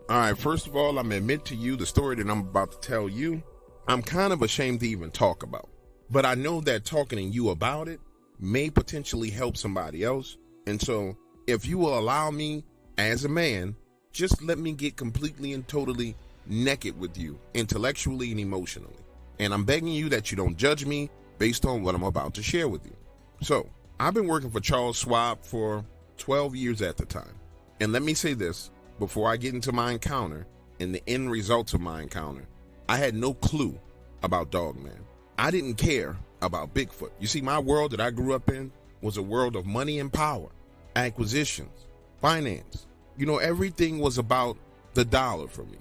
All right, first of all, I'm gonna admit to you the story that I'm about to tell you, I'm kind of ashamed to even talk about. But I know that talking to you about it may potentially help somebody else. And so if you will allow me as a man, just let me get completely and totally naked with you, intellectually and emotionally. And I'm begging you that you don't judge me based on what I'm about to share with you. So I've been working for Charles Schwab for 12 years at the time. And let me say this before I get into my encounter and the end results of my encounter. I had no clue about Dogman. I didn't care about Bigfoot. You see, my world that I grew up in was a world of money and power, acquisitions, finance. You know, everything was about the dollar for me.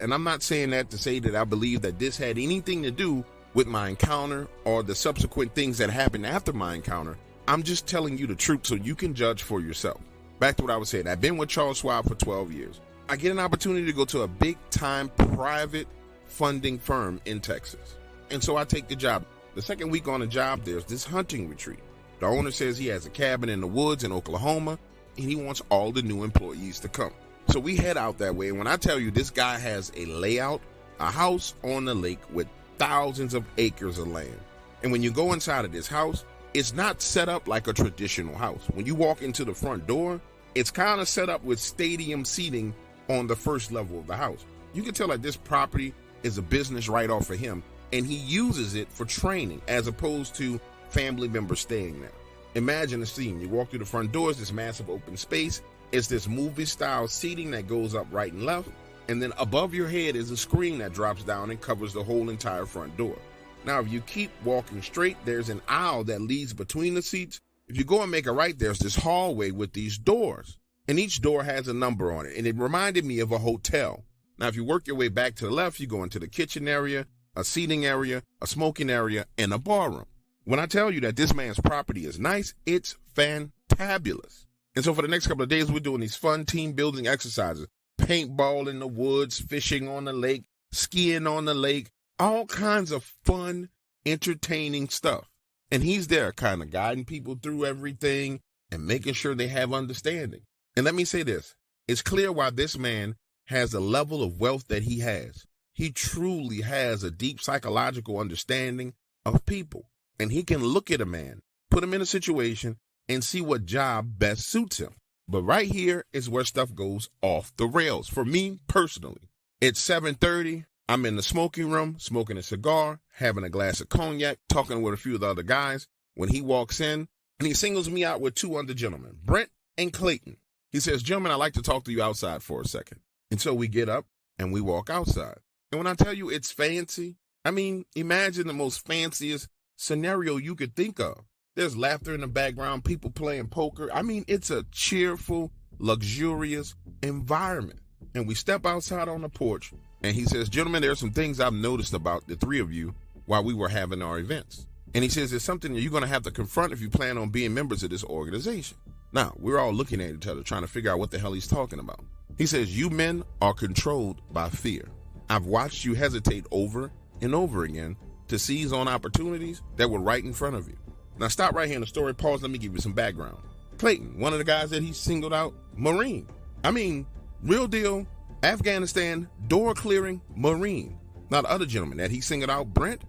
And I'm not saying that to say that I believe that this had anything to do with my encounter or the subsequent things that happened after my encounter. I'm just telling you the truth so you can judge for yourself. Back to what I was saying. I've been with Charles Schwab for 12 years. I get an opportunity to go to a big-time private funding firm in Texas. And so I take the job. The second week on the job, there's this hunting retreat. The owner says he has a cabin in the woods in Oklahoma, and he wants all the new employees to come. So we head out that way. And when I tell you this guy has a layout, a house on the lake with thousands of acres of land. And when you go inside of this house, it's not set up like a traditional house. When you walk into the front door, it's kind of set up with stadium seating on the first level of the house. You can tell that this property is a business write-off for him, and he uses it for training as opposed to family members staying there. Imagine the scene. You walk through the front doors, this massive open space. It's this movie-style seating that goes up right and left, and then above your head is a screen that drops down and covers the whole entire front door. Now, if you keep walking straight, there's an aisle that leads between the seats. If you go and make a right, there's this hallway with these doors, and each door has a number on it, and it reminded me of a hotel. Now, if you work your way back to the left, you go into the kitchen area, a seating area, a smoking area, and a bar room. When I tell you that this man's property is nice, it's fantabulous. And so for the next couple of days, we're doing these fun team building exercises, paintball in the woods, fishing on the lake, skiing on the lake, all kinds of fun, entertaining stuff. And he's there kind of guiding people through everything and making sure they have understanding. And let me say this, it's clear why this man has the level of wealth that he has. He truly has a deep psychological understanding of people. And he can look at a man, put him in a situation, and see what job best suits him. But right here is where stuff goes off the rails. For me personally, it's 7:30. I'm in the smoking room, smoking a cigar, having a glass of cognac, talking with a few of the other guys. When he walks in, and he singles me out with two other gentlemen, Brent and Clayton. He says, "Gentlemen, I'd like to talk to you outside for a second." And so we get up and we walk outside. And when I tell you it's fancy, I mean, imagine the most fanciest scenario you could think of. There's laughter in the background, people playing poker. I mean, it's a cheerful, luxurious environment. And we step outside on the porch, and he says, "Gentlemen, there are some things I've noticed about the three of you while we were having our events." And he says, "There's something that you're going to have to confront if you plan on being members of this organization." Now, we're all looking at each other, trying to figure out what the hell he's talking about. He says, "You men are controlled by fear. I've watched you hesitate over and over again to seize on opportunities that were right in front of you." Now, stop right here in the story. Pause. Let me give you some background. Clayton, one of the guys that he singled out, Marine. I mean, real deal, Afghanistan, door clearing Marine. Now, the other gentleman that he singled out, Brent,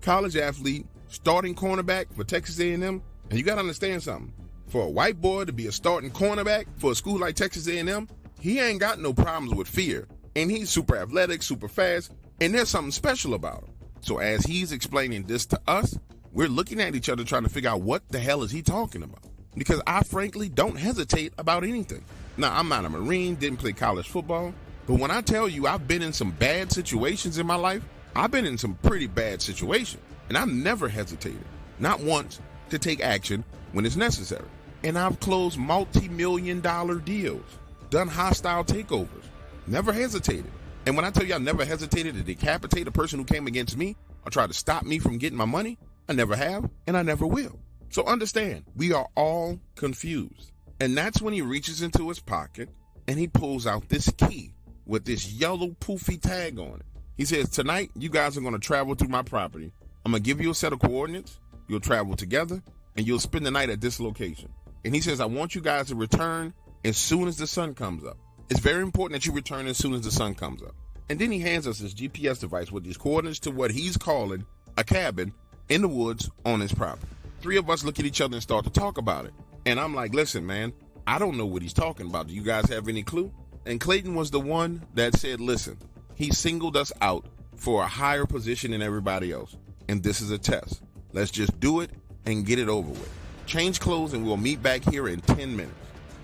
college athlete, starting cornerback for Texas A&M. And you got to understand something. For a white boy to be a starting cornerback for a school like Texas A&M, he ain't got no problems with fear. And he's super athletic, super fast, and there's something special about him. So as he's explaining this to us, we're looking at each other trying to figure out what the hell is he talking about. Because I frankly don't hesitate about anything. Now, I'm not a Marine, didn't play college football, but when I tell you I've been in some bad situations in my life, I've been in some pretty bad situations, and I've never hesitated, not once, to take action when it's necessary. And I've closed multi-million-dollar deals, done hostile takeovers, never hesitated. And when I tell you I never hesitated to decapitate a person who came against me or try to stop me from getting my money, I never have, and I never will. So understand, we are all confused. And that's when he reaches into his pocket and he pulls out this key with this yellow poofy tag on it. He says, "Tonight, you guys are going to travel through my property. I'm going to give you a set of coordinates. You'll travel together and you'll spend the night at this location." And he says, "I want you guys to return as soon as the sun comes up." It's very important that you return as soon as the sun comes up. And then he hands us this GPS device with these coordinates to what he's calling a cabin in the woods on his property. Three of us look at each other and start to talk about it. And I'm like, listen, man, I don't know what he's talking about. Do you guys have any clue? And Clayton was the one that said, listen, he singled us out for a higher position than everybody else. And this is a test. Let's just do it and get it over with. Change clothes and we'll meet back here in 10 minutes.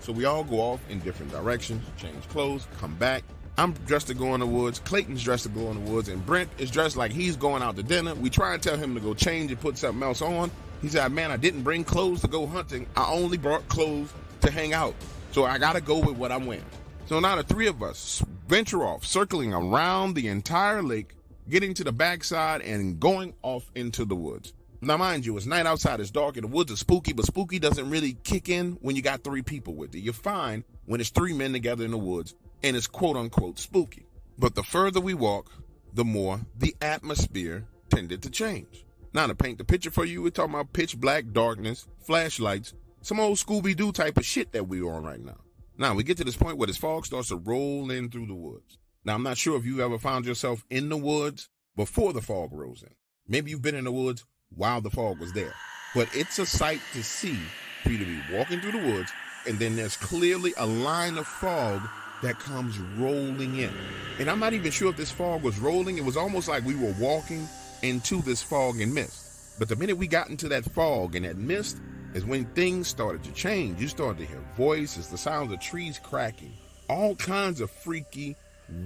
So we all go off in different directions, change clothes, come back. I'm dressed to go in the woods. Clayton's dressed to go in the woods. And Brent is dressed like he's going out to dinner. We try and tell him to go change and put something else on. He said, man, I didn't bring clothes to go hunting. I only brought clothes to hang out. So I got to go with what I'm wearing. So now the three of us venture off, circling around the entire lake, getting to the backside and going off into the woods. Now, mind you, it's night outside, it's dark, and the woods are spooky, but spooky doesn't really kick in when you got three people with you. You're fine when it's three men together in the woods, and it's quote-unquote spooky. But the further we walk, the more the atmosphere tended to change. Now, to paint the picture for you, we're talking about pitch black darkness, flashlights, some old Scooby-Doo type of shit that we're on right now. Now, we get to this point where this fog starts to roll in through the woods. Now, I'm not sure if you've ever found yourself in the woods before the fog rolls in. Maybe you've been in the woods while the fog was there. But it's a sight to see for you to be walking through the woods, and then there's clearly a line of fog that comes rolling in. And I'm not even sure if this fog was rolling. It was almost like we were walking into this fog and mist. But the minute we got into that fog and that mist is when things started to change. You started to hear voices, the sounds of trees cracking, all kinds of freaky,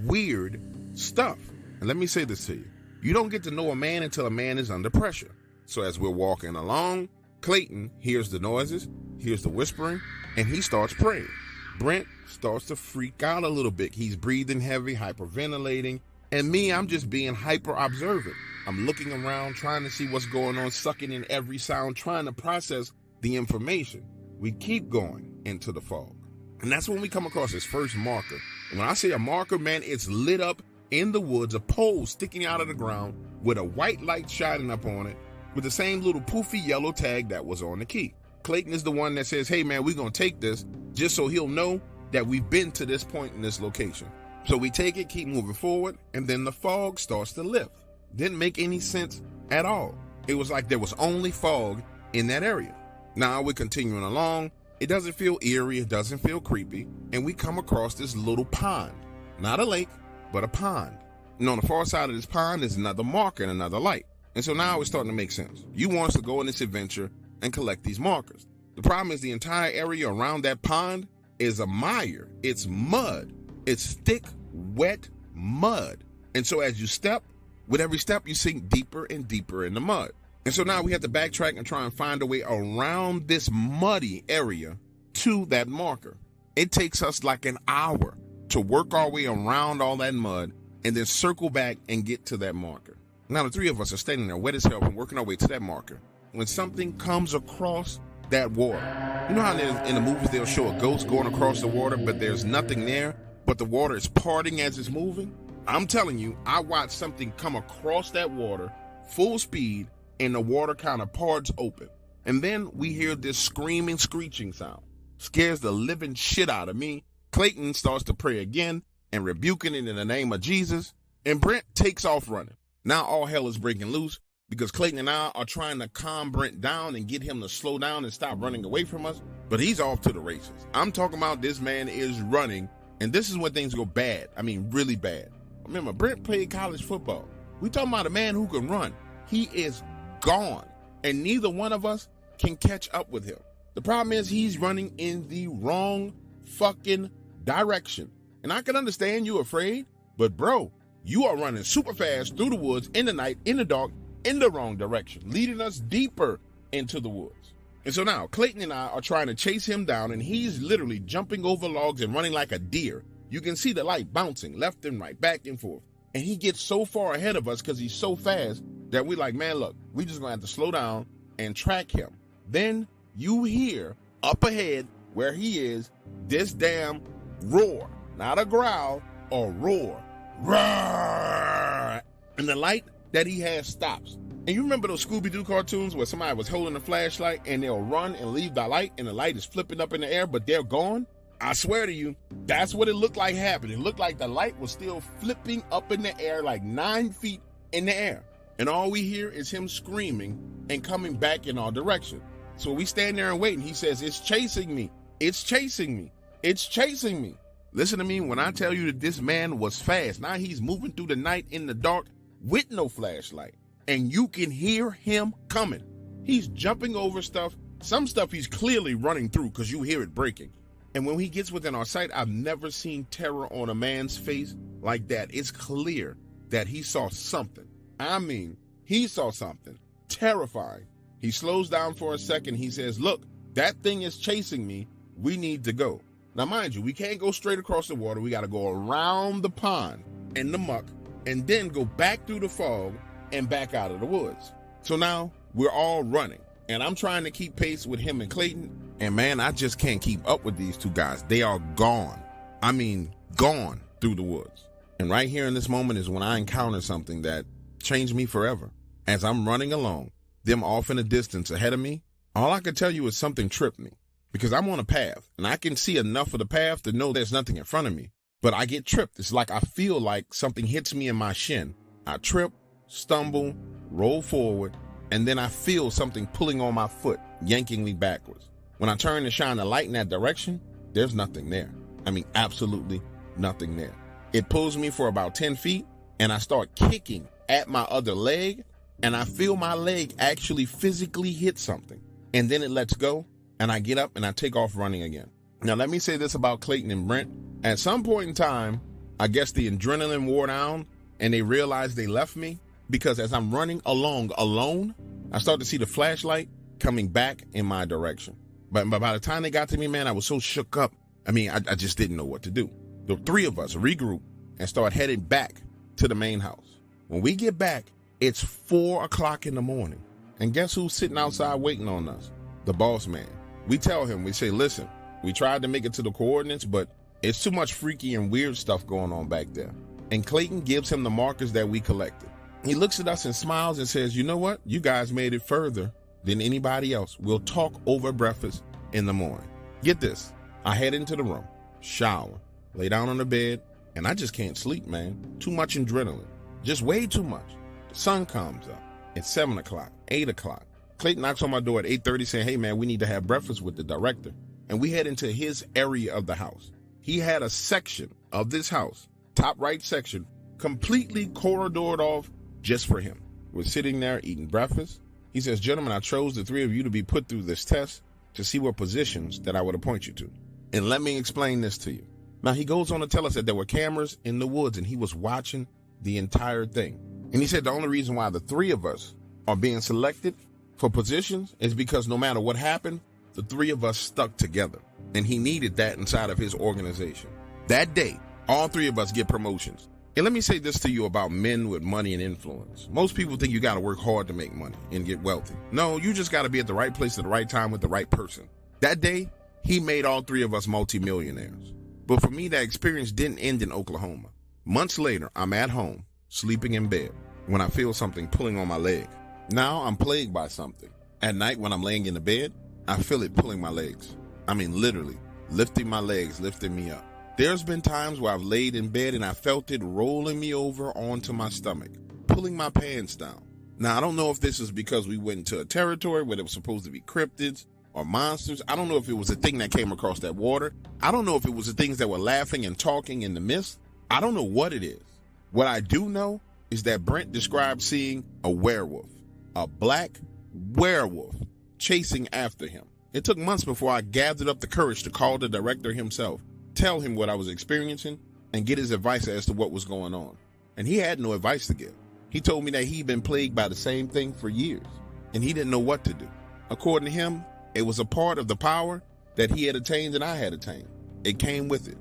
weird stuff. And let me say this to you. You don't get to know a man until a man is under pressure. So as we're walking along, Clayton hears the noises, hears the whispering, and he starts praying. Brent starts to freak out a little bit. He's breathing heavy, hyperventilating. And me, I'm just being hyper observant. I'm looking around, trying to see what's going on, sucking in every sound, trying to process the information. We keep going into the fog. And that's when we come across this first marker. And when I say a marker, man, it's lit up in the woods, a pole sticking out of the ground with a white light shining up on it with the same little poofy yellow tag that was on the key. Clayton is the one that says, hey man, we're going to take this just so he'll know that we've been to this point in this location. So we take it, keep moving forward, and then the fog starts to lift. Didn't make any sense at all. It was like there was only fog in that area. Now we're continuing along. It doesn't feel eerie. It doesn't feel creepy. And we come across this little pond, not a lake, but a pond. And on the far side of this pond is another marker and another light. And so now it's starting to make sense. You want us to go on this adventure and collect these markers. The problem is the entire area around that pond is a mire. It's mud. It's thick, wet mud. And so as you step, with every step, you sink deeper and deeper in the mud. And so now we have to backtrack and try and find a way around this muddy area to that marker. It takes us like an hour to work our way around all that mud and then circle back and get to that marker. Now the three of us are standing there wet as hell and working our way to that marker when something comes across that water. You know how in the movies they'll show a ghost going across the water, but there's nothing there, but the water is parting as it's moving? I'm telling you, I watched something come across that water full speed and the water kind of parts open. And then we hear this screaming, screeching sound. Scares the living shit out of me. Clayton starts to pray again and rebuking it in the name of Jesus. And Brent takes off running. Now all hell is breaking loose because Clayton and I are trying to calm Brent down and get him to slow down and stop running away from us. But he's off to the races. I'm talking about this man is running. And this is when things go bad. I mean, really bad. Remember, Brent played college football. We talking about a man who can run. He is gone. And neither one of us can catch up with him. The problem is he's running in the wrong fucking direction. And I can understand you afraid, but bro, you are running super fast through the woods in the night, in the dark, in the wrong direction, leading us deeper into the woods. And so now Clayton and I are trying to chase him down, and he's literally jumping over logs and running like a deer. You can see the light bouncing left and right, back and forth. And he gets so far ahead of us because he's so fast that we're like, man, look, we just gonna have to slow down and track him. Then you hear up ahead where he is, this damn roar, not a growl, a roar. Roar! And the light that he has stops. And you remember those Scooby-Doo cartoons where somebody was holding a flashlight and they'll run and leave the light and the light is flipping up in the air, but they're gone? I swear to you, that's what it looked like happened. It looked like the light was still flipping up in the air, like 9 feet in the air. And all we hear is him screaming and coming back in our direction. So we stand there and wait, and he says, it's chasing me. It's chasing me. It's chasing me. Listen to me when I tell you that this man was fast. Now he's moving through the night in the dark with no flashlight. And you can hear him coming. He's jumping over stuff. Some stuff he's clearly running through because you hear it breaking. And when he gets within our sight, I've never seen terror on a man's face like that. It's clear that he saw something. I mean, he saw something terrifying. He slows down for a second. He says, look, that thing is chasing me. We need to go. Now, mind you, we can't go straight across the water. We got to go around the pond and the muck and then go back through the fog and back out of the woods. So now we're all running, and I'm trying to keep pace with him and Clayton. And man, I just can't keep up with these two guys. They are gone. I mean, gone through the woods. And right here in this moment is when I encounter something that changed me forever. As I'm running along, them off in the distance ahead of me, all I can tell you is something tripped me because I'm on a path and I can see enough of the path to know there's nothing in front of me, but I get tripped. It's like I feel like something hits me in my shin. I trip, stumble, roll forward, and then I feel something pulling on my foot, yanking me backwards. When I turn to shine the light in that direction, there's nothing there. I mean, absolutely nothing there. It pulls me for about 10 feet and I start kicking at my other leg, and I feel my leg actually physically hit something. And then it lets go, and I get up and I take off running again. Now, let me say this about Clayton and Brent. At some point in time, I guess the adrenaline wore down, and they realized they left me, because as I'm running along alone, I start to see the flashlight coming back in my direction. But by the time they got to me, man, I was so shook up. I mean, I just didn't know what to do. The three of us regroup and start heading back to the main house. When we get back, it's 4 o'clock in the morning. And guess who's sitting outside waiting on us? The boss man. We tell him, we say, listen, we tried to make it to the coordinates, but it's too much freaky and weird stuff going on back there. And Clayton gives him the markers that we collected. He looks at us and smiles and says, you know what? You guys made it further than anybody else. We'll talk over breakfast in the morning. Get this. I head into the room, shower, lay down on the bed, and I just can't sleep, man. Too much adrenaline. Just way too much. The sun comes up. It's 7 o'clock, 8 o'clock. Clayton knocks on my door at 8:30 saying, hey, man, we need to have breakfast with the director. And we head into his area of the house. He had a section of this house, top right section, completely corridored off just for him. We're sitting there eating breakfast. He says, gentlemen, I chose the three of you to be put through this test to see what positions that I would appoint you to. And let me explain this to you. Now, he goes on to tell us that there were cameras in the woods and he was watching the entire thing. And he said the only reason why the three of us are being selected for positions is because no matter what happened, the three of us stuck together. And he needed that inside of his organization. That day, all three of us get promotions. And let me say this to you about men with money and influence. Most people think you got to work hard to make money and get wealthy. No, you just got to be at the right place at the right time with the right person. That day, he made all three of us multimillionaires. But for me, that experience didn't end in Oklahoma. Months later, I'm at home, sleeping in bed, when I feel something pulling on my leg. Now I'm plagued by something. At night, when I'm laying in the bed, I feel it pulling my legs. I mean, literally, lifting my legs, lifting me up. There's been times where I've laid in bed and I felt it rolling me over onto my stomach, pulling my pants down. Now, I don't know if this is because we went into a territory where there was supposed to be cryptids or monsters. I don't know if it was a thing that came across that water. I don't know if it was the things that were laughing and talking in the mist. I don't know what it is. What I do know is that Brent described seeing a werewolf, a black werewolf, chasing after him. It took months before I gathered up the courage to call the director himself, tell him what I was experiencing, and get his advice as to what was going on. And he had no advice to give. He told me that he'd been plagued by the same thing for years, and he didn't know what to do. According to him, it was a part of the power that he had attained and I had attained. It came with it.